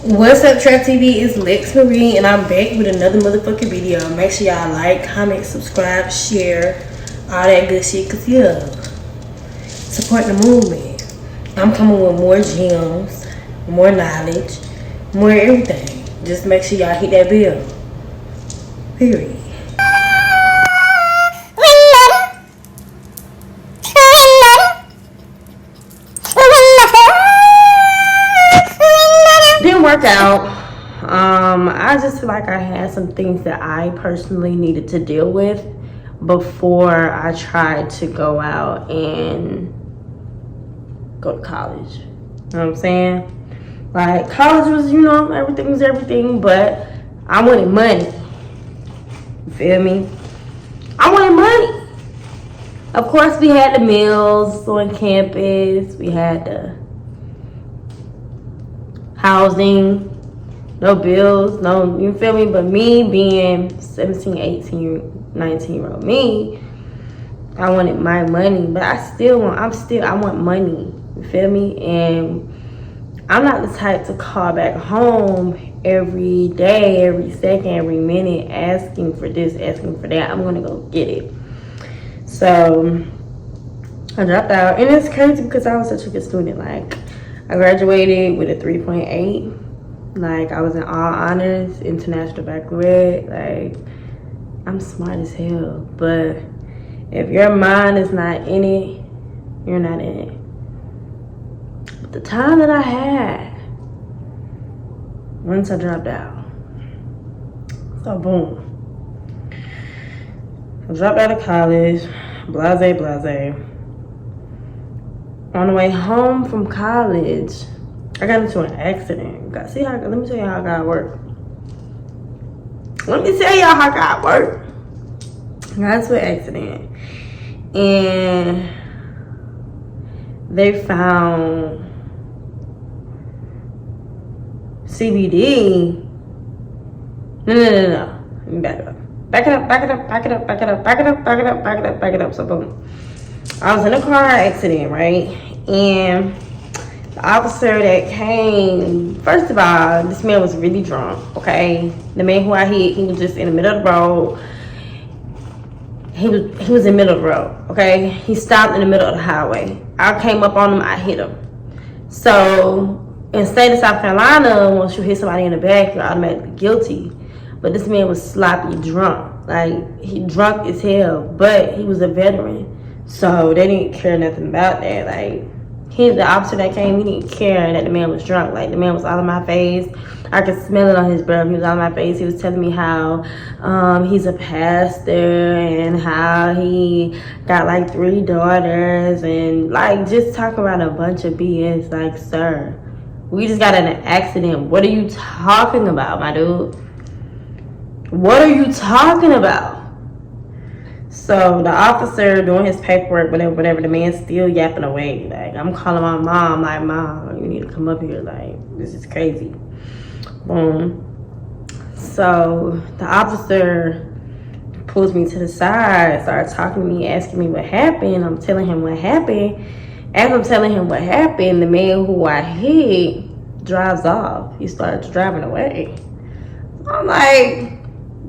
What's up, Trap TV? It's Lex Marie, and I'm back with another motherfucking video. Make sure y'all like, comment, subscribe, share, all that good shit, cause yeah, support the movement. I'm coming with more gems, more knowledge, more everything. Just make sure y'all hit that bell. Period. Didn't work out. I just feel like I had some things that I personally needed to deal with before I tried to go out and go to college. You know what I'm saying? Like, college was, everything was everything, but I wanted money. You feel me? I wanted money. Of course, we had the meals on campus. We had the housing, no bills, no, you feel me? But me being 17, 18, 19-year-old me, I wanted my money, but I want money, you feel me? And I'm not the type to call back home every day, every second, every minute, asking for this, asking for that. I'm gonna go get it. So I dropped out, and it's crazy because I was such a good student. Like, I graduated with a 3.8. Like, I was in all honors, international baccalaureate. Like, I'm smart as hell. But if your mind is not in it, you're not in it. But the time that I had, once I dropped out, so boom. I dropped out of college, blase. On the way home from college, I got into an accident. Let me tell you how God worked. Let me tell y'all how God worked. I got into an accident, and they found CBD. No. Let me back it up. So boom. I was in a car accident, right? And the officer that came, first of all, this man was really drunk, okay? The man who I hit, he was just in the middle of the road. He was in the middle of the road, okay? He stopped in the middle of the highway. I came up on him, I hit him. So, in the state of South Carolina, once you hit somebody in the back, you're automatically guilty. But this man was sloppy drunk. Like, he drunk as hell, but he was a veteran. So they didn't care nothing about that. Like, the officer that came, he didn't care that the man was drunk. Like, the man was all in my face. I could smell it on his breath. He was all in my face. He was telling me how he's a pastor and how he got like 3 daughters and like just talking about a bunch of BS. Like, sir, we just got in an accident. What are you talking about, my dude? What are you talking about? So the officer doing his paperwork, whatever, the man still yapping away. Like, I'm calling my mom, like, Mom, you need to come up here. Like, this is crazy. Boom. So the officer pulls me to the side, starts talking to me, asking me what happened. I'm telling him what happened. As I'm telling him what happened, the man who I hit drives off. He starts driving away. I'm like,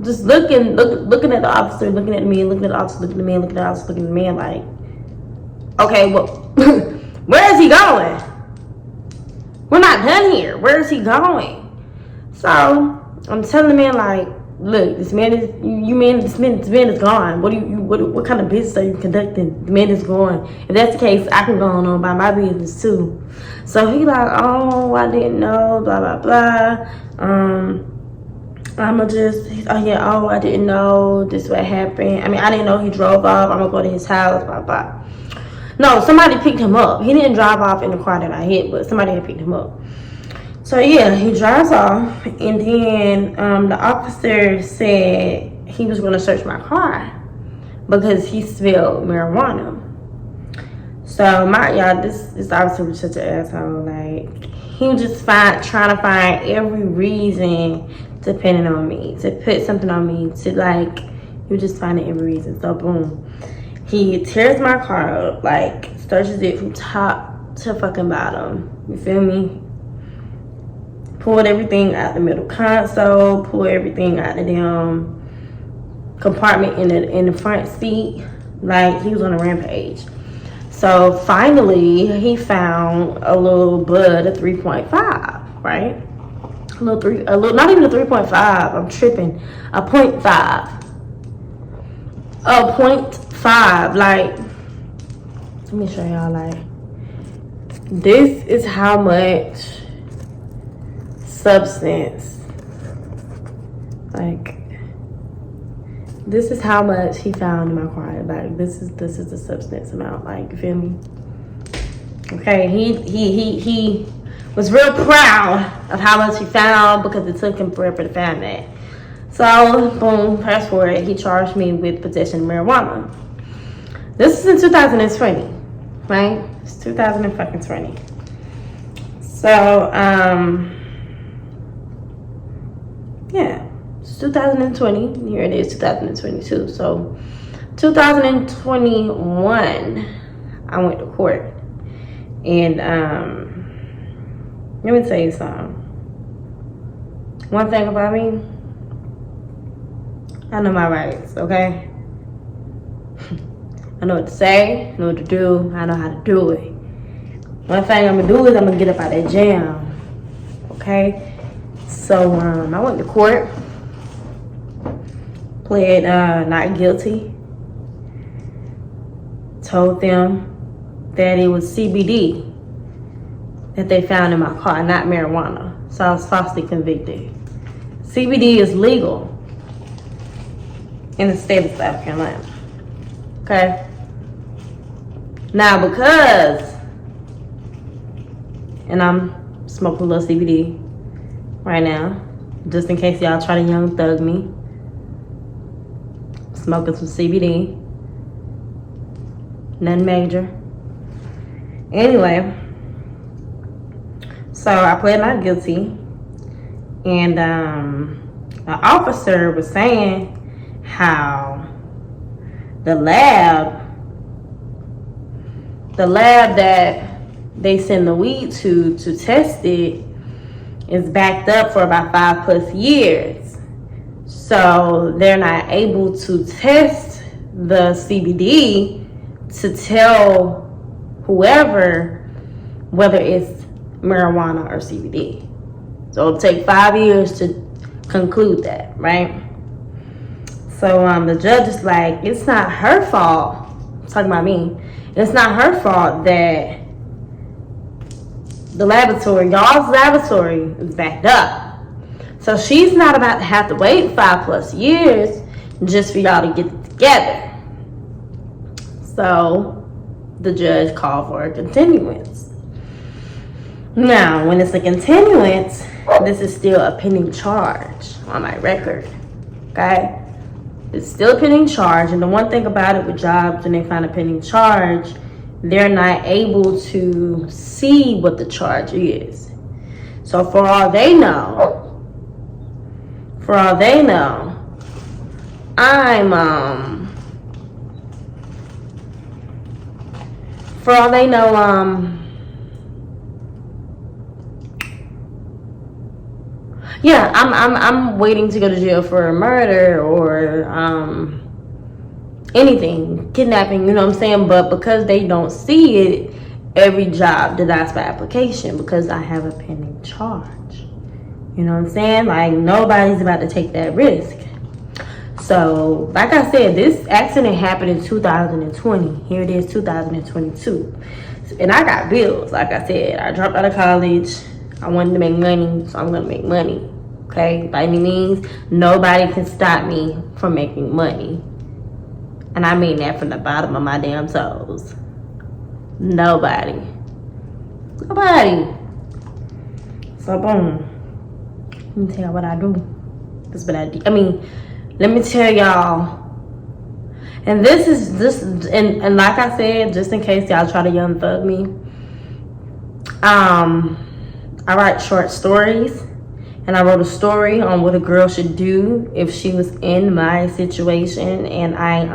just looking at the officer, looking at me, looking at the officer, looking at the man, looking at the officer, looking at the man, like, okay, well, where is he going? We're not done here. Where is he going? So I'm telling the man, like, look, this man is this man is gone. What kind of business are you conducting? The man is gone. If that's the case, I can go on about my business too. So he like, oh, I didn't know, blah blah blah. I didn't know this what happened. I mean, I didn't know he drove off. I'm gonna go to his house, blah, blah. No, somebody picked him up. He didn't drive off in the car that I hit, but somebody had picked him up. So yeah, he drives off, and then the officer said he was gonna search my car because he smelled marijuana. So this officer was such an asshole. Like, he was just trying to find every reason depending on me, to put something on me, to like, he was just finding every reason. So boom, he tears my car up, like searches it from top to fucking bottom. You feel me? pulled everything out the middle console, pulled everything out the damn compartment in the front seat. Like, he was on a rampage. So finally, he found a little bud, a 3.5, right? Not even a 3.5. I'm tripping. A 0.5. A 0.5. Like, let me show y'all. Like, this is how much substance. Like, this is how much he found in my car. Like, this is the substance amount. Like, you feel me? Okay, he was real proud of how much he found because it took him forever to find that. So, boom, fast forward, he charged me with possession of marijuana. This is in 2020, right? It's 2020. So, yeah, it's 2020. Here it is, 2022. So, 2021, I went to court. And, let me tell you something. One thing about me, I know my rights, okay? I know what to say, I know what to do, I know how to do it. One thing I'm gonna do is I'm gonna get up out of that jam, okay? So, I went to court, pled not guilty, told them that it was CBD that they found in my car, not marijuana. So I was falsely convicted. CBD is legal in the state of South Carolina. Okay? Now, because, and I'm smoking a little CBD right now, just in case y'all try to young thug me, smoking some CBD. Nothing major. Anyway, so I pled not guilty, and the officer was saying how the lab that they send the weed to test it is backed up for about 5+ years. So they're not able to test the CBD to tell whoever whether it's marijuana or CBD. So it'll take 5 years to conclude that, right? So the judge is like, it's not her fault. I'm talking about me. It's not her fault that the laboratory, y'all's laboratory, is backed up. So she's not about to have to wait 5+ years just for y'all to get it together. So the judge called for a continuance. Now, when it's a continuance, this is still a pending charge on my record, okay? It's still a pending charge, and the one thing about it with jobs, when they find a pending charge, they're not able to see what the charge is. So for all they know, I'm waiting to go to jail for a murder or anything, kidnapping, you know what I'm saying? But because they don't see it, every job denies my application because I have a pending charge. You know what I'm saying? Like, nobody's about to take that risk. So, like I said, this accident happened in 2020. Here it is, 2022. And I got bills, like I said. I dropped out of college. I wanted to make money, so I'm going to make money. Okay? By any means, nobody can stop me from making money. And I mean that from the bottom of my damn toes. Nobody. So, boom. Let me tell y'all what I do. This is what I do. Let me tell y'all. And this is and like I said, just in case y'all try to young thug me, I write short stories, and I wrote a story on what a girl should do if she was in my situation, and I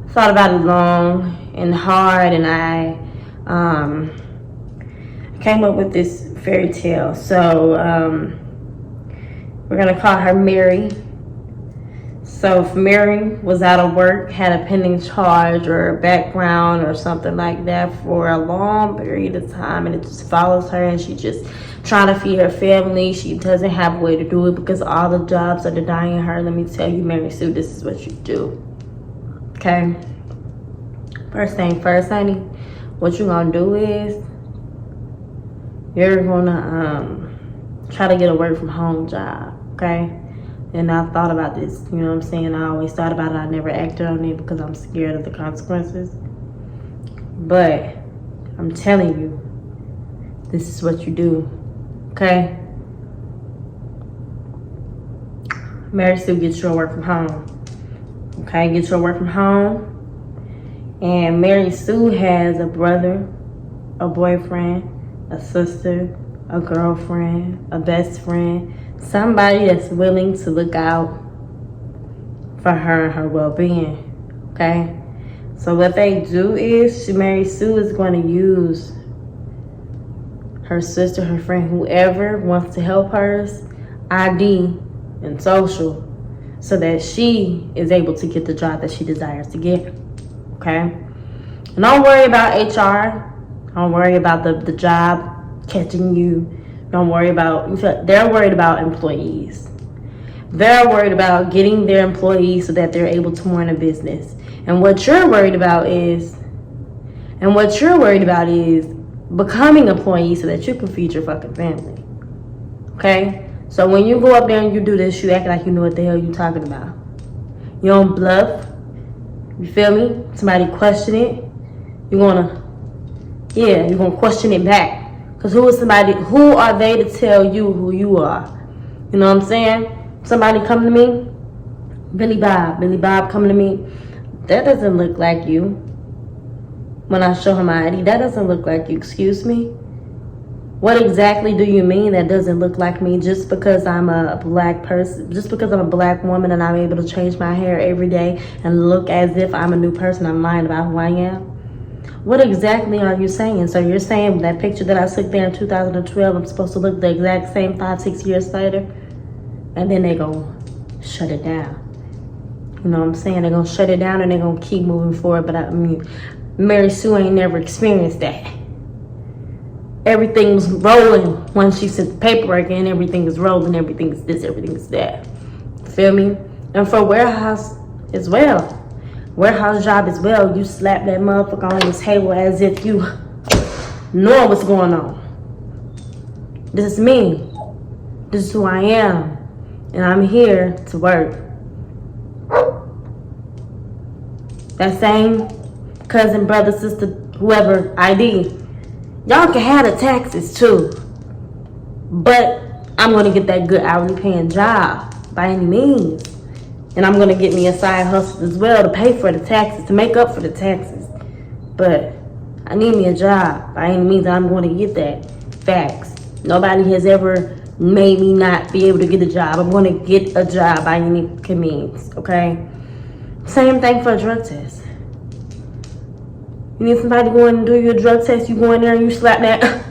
thought about it long and hard, and I came up with this fairy tale. So we're gonna call her Mary. So if Mary was out of work, had a pending charge or a background or something like that for a long period of time, and it just follows her, and she just trying to feed her family, she doesn't have a way to do it because all the jobs are denying her. Let me tell you, Mary Sue, this is what you do. Okay? First thing first, honey, what you're gonna do is you're gonna try to get a work from home job, okay? And I thought about this, you know what I'm saying? I always thought about it. I never acted on it because I'm scared of the consequences. But I'm telling you, this is what you do, okay? Mary Sue, get your work from home, okay? Get your work from home. And Mary Sue has a brother, a boyfriend, a sister, a girlfriend, a best friend, somebody that's willing to look out for her and her well-being, okay? So what they do is, Mary Sue is going to use her sister, her friend, whoever wants to help hers, ID and social, so that she is able to get the job that she desires to get, okay? And don't worry about HR. Don't worry about the job catching you. Don't worry about, they're worried about employees. They're worried about getting their employees so that they're able to run a business. And what you're worried about is becoming an employee so that you can feed your fucking family. Okay? So when you go up there and you do this, you act like you know what the hell you're talking about. You don't bluff. You feel me? Somebody question it, you're gonna question it back. Because who are they to tell you who you are? You know what I'm saying? Somebody come to me, Billy Bob coming to me, that doesn't look like you. When I show him my ID, that doesn't look like you. Excuse me? What exactly do you mean that doesn't look like me? Just because I'm a black person, just because I'm a black woman and I'm able to change my hair every day and look as if I'm a new person, I'm lying about who I am? What exactly are you saying? So you're saying that picture that I took there in 2012, I'm supposed to look the exact same 5-6 years later? And then they gonna shut it down. You know what I'm saying? They're gonna shut it down and they're gonna keep moving forward. But I mean, Mary Sue ain't never experienced that. Everything was rolling when she sent the paperwork in. Everything is rolling. Everything is this. Everything is that. Feel me? And for warehouse as well. Warehouse job as well. You slap that motherfucker on the table as if you know what's going on. This is me. This is who I am. And I'm here to work. That same cousin, brother, sister, whoever, ID. Y'all can have the taxes too. But I'm going to get that good hourly paying job by any means. And I'm going to get me a side hustle as well to pay for the taxes, to make up for the taxes. But I need me a job by any means. I'm going to get that. Facts. Nobody has ever made me not be able to get a job. I'm going to get a job by any means. Okay? Same thing for a drug test. You need somebody to go in and do your drug test. You go in there and you slap that.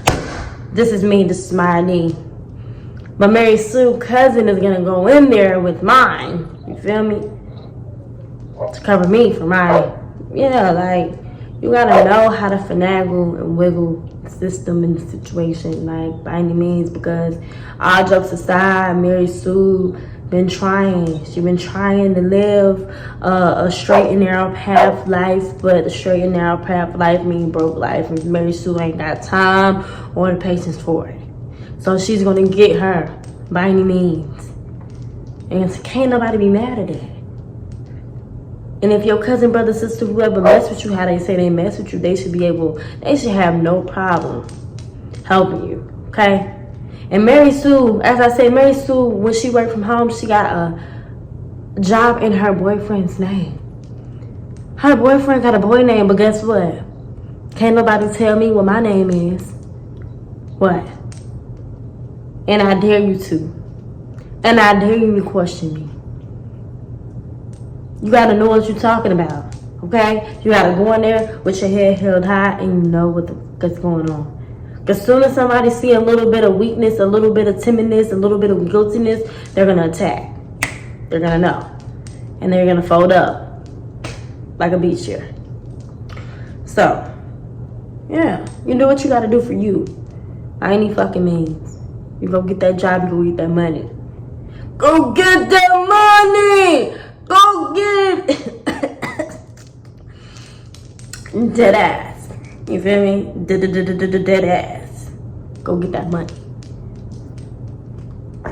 This is me. This is my ID. But Mary Sue's cousin is going to go in there with mine. You feel me? To cover me for my, like, you got to know how to finagle and wiggle the system and the situation, like, by any means. Because all jokes aside, Mary Sue been trying. She been trying to live a straight and narrow path life, but a straight and narrow path life means broke life. And Mary Sue ain't got time or the patience for it. So she's going to get her by any means. And can't nobody be mad at that. And if your cousin, brother, sister, whoever mess with you, how they say they mess with you, they should have no problem helping you, okay? And Mary Sue, as I said, Mary Sue, when she worked from home, she got a job in her boyfriend's name. Her boyfriend got a boy name, but guess what? Can't nobody tell me what my name is. What? And I dare you to. And I dare you to question me. You gotta know what you're talking about, okay? You gotta go in there with your head held high and you know what's going on. As soon as somebody see a little bit of weakness, a little bit of timidness, a little bit of guiltiness, they're gonna attack. They're gonna know. And they're gonna fold up like a beach chair. So, yeah, you do what you gotta do for you. By any fucking means. You go get that job, you go get that money. Go get that money! Go get it! Dead ass. You feel me? Dead ass. Go get that money.